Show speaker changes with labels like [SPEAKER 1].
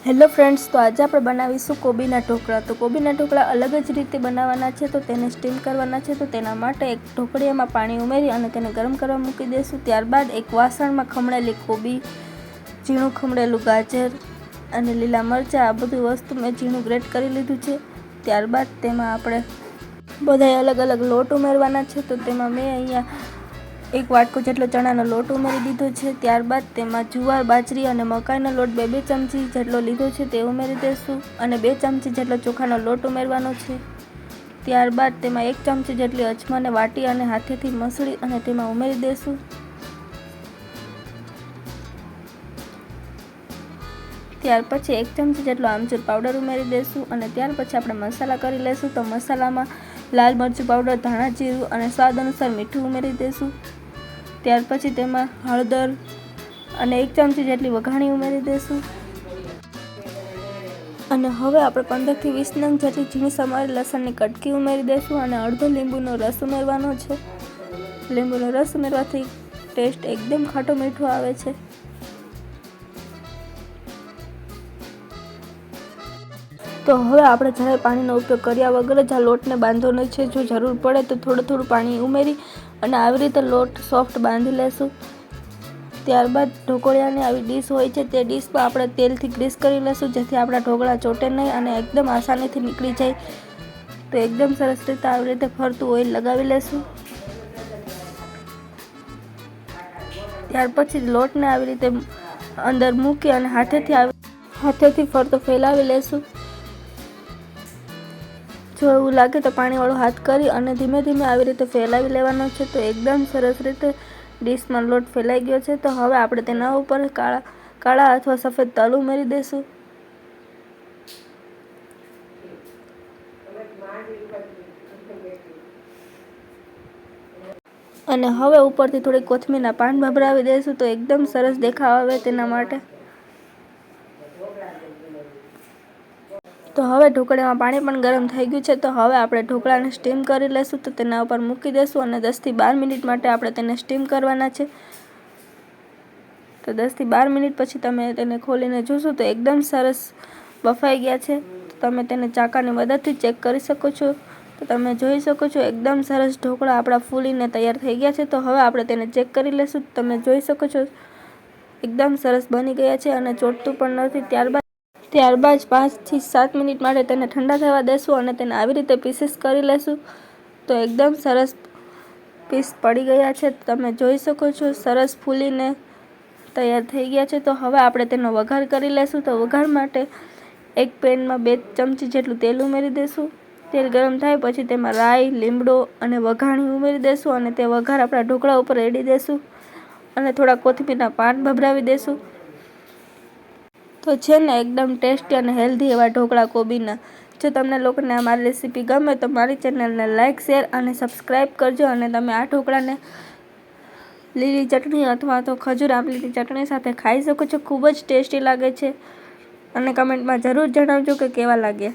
[SPEAKER 1] Hello friends, તો આજે આપણે બનાવીશું કોબીના ઢોકળા। તો કોબીના ઢોકળા અલગ જ રીતે બનાવવાના છે, તો તેને સ્ટીમ કરવાના છે। તો તેના માટે એક ઢોકળીયામાં પાણી ઉમેરી અને તેને ગરમ કરવા મૂકી દઈશું। ત્યારબાદ એક વાસણમાં ખમણેલી કોબી, ઝીણું ખમણેલું ગાજર અને લીલા મરચાં, આ બધી વસ્તુ મેં ઝીણું ગ્રેટ કરી લીધું છે। ત્યારબાદ તેમાં આપણે બધાય અલગ અલગ લોટ ઉમેરવાના છે। તો તેમાં મેં અહીંયા એક વાટકો જેટલો ચણાનો લોટ ઉમેરી દીધો છે। ત્યારબાદ તેમાં જુવાર, બાજરી અને મકાઈનો લોટ 2 ચમચી જેટલો લીધો છે તે ઉમેરી દઈશું અને 2 ચમચી જેટલો ચોખાનો લોટ ઉમેરવાનો છે। ત્યારબાદ તેમાં 1 ચમચી જેટલી અજમાને વાટી અને હાથેથી મસળી અને તેમાં ઉમેરી દઈશું। ત્યાર પછી 1 ચમચી જેટલો આમચૂર પાવડર ઉમેરી દઈશું અને ત્યાર પછી આપણે મસાલા કરી લઈશું। તો મસાલામાં લાલ મરચું પાવડર, ધાણા જીરું અને સ્વાદ અનુસાર મીઠું ઉમેરી દઈશું। ત્યાર પછી તેમાં હળદર અને 1 ચમચી જેટલી વઘાણી ઉમેરી દઈશું અને હવે આપણે 15 થી 20 નંગ જેટલી ઝીણી સમારેલી લસણની કટકી ઉમેરી દઈશું અને અડધો લીંબુનો રસ ઉમેરવાનો છે। લીંબુનો રસ ઉમેરવાથી ટેસ્ટ એકદમ ખાટો મીઠો આવે છે। તો હવે આપણે જરાય પાણીનો ઉપયોગ કર્યા વગર જ આ લોટને બાંધવાનો છે। જો જરૂર પડે તો થોડું પાણી ઉમેરી અને આવી રીતે લોટ સોફ્ટ બાંધી લેશું। ત્યારબાદ ઢોકળિયાની આવી ડીશ હોય છે તે ડીશમાં આપણે તેલથી ગ્રીસ કરી લેશું, જેથી આપણા ઢોકળા ચોટે નહીં અને એકદમ આસાનીથી નીકળી જાય। તો એકદમ સરસ રીતે આવી રીતે ફરતું ઓઇલ લગાવી લેશું। ત્યાર પછી લોટને આવી રીતે અંદર મૂકી અને હાથેથી ફરતો ફેલાવી લેશું। જો એવું લાગે તો પાણીવાળો હાથ કરી અને ધીમે ધીમે આવી રીતે ફેલાવી લેવાનો છે। તો એકદમ સરસ રીતે ડીશમાં લોટ ફેલાઈ ગયો છે। તો હવે આપણે તેના ઉપર કાળા અથવા સફેદ તલ ઉમેરી દઈશું અને હવે ઉપરથી થોડી કોથમીરના પાન ભભરાવી દઈશું, તો એકદમ સરસ દેખાવ આવે તેના માટે। તો હવે ઢોકળામાં પાણી પણ ગરમ થઈ ગયું છે। તો હવે આપણે ઢોકળાને સ્ટીમ કરી લઈશું। તો તેના ઉપર મૂકી દઈશું અને 10 થી 12 મિનિટ માટે આપણે તેને સ્ટીમ કરવાના છે। તો 10 થી 12 મિનિટ પછી તમે તેને ખોલીને જોશો તો એકદમ સરસ બફાઈ ગયા છે। તો તમે તેને ચાકાની મદદથી ચેક કરી શકો છો। તો તમે જોઈ શકો છો એકદમ સરસ ઢોકળા આપણા ફૂલીને તૈયાર થઈ ગયા છે। તો હવે આપણે તેને ચેક કરી લઈશું। તમે જોઈ શકો છો એકદમ સરસ બની ગયા છે અને ચોટતું પણ નથી। ત્યારબાદ 5 થી 7 મિનિટ માટે તેને ઠંડા થવા દેશું અને તેને આવી રીતે પીસીસ કરી લેશું। તો એકદમ સરસ પીસ પડી ગયા છે। તમે જોઈ શકો છો સરસ ફૂલીને તૈયાર થઈ ગયા છે। તો હવે આપણે તેનો વઘાર કરી લેશું। તો વઘાર માટે એક પેનમાં 2 ચમચી જેટલું તેલ ઉમેરી દઈશું। તેલ ગરમ થાય પછી તેમાં રાઈ, લીમડો અને વઘાણી ઉમેરી દઈશું અને તે વઘાર આપણા ઢોકળા ઉપર રેડી દઈશું અને થોડા કોથમીરના પાન ભભરાવી દઈશું। તો છે ને એકદમ ટેસ્ટી અને હેલ્ધી એવા ઢોકળા કોબીના। જો તમને લોકોને આ મારી રેસીપી ગમે તો મારી ચેનલને લાઇક, શેર અને સબસ્ક્રાઈબ કરજો અને તમે આ ઢોકળાને લીલી ચટણી અથવા તો ખજૂર આંબલીની ચટણી સાથે ખાઈ શકો છો। ખૂબ જ ટેસ્ટી લાગે છે અને કમેન્ટમાં જરૂર જણાવજો કે કેવા લાગ્યા।